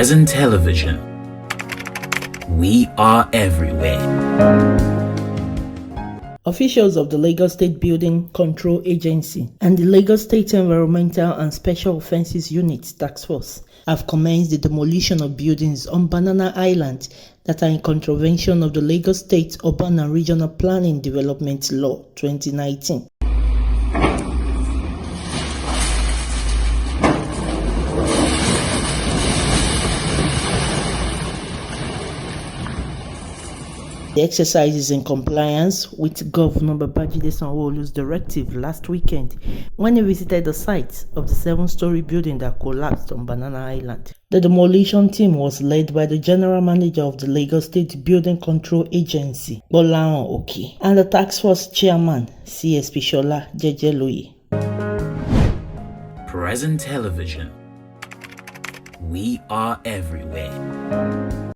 Present television. We are everywhere. Officials of the Lagos State Building Control Agency and the Lagos State Environmental and Special Offences Unit Task Force have commenced the demolition of buildings on Banana Island that are in contravention of the Lagos State Urban and Regional Planning Development Law 2019. The exercise is in compliance with Govt's directive last weekend when he visited the site of the 7-story building that collapsed on Banana Island. The demolition team was led by the General Manager of the Lagos State Building Control Agency, Bolaon Oki, and the Task Force Chairman, CSP Shola Jejeloye. Present television. We are everywhere.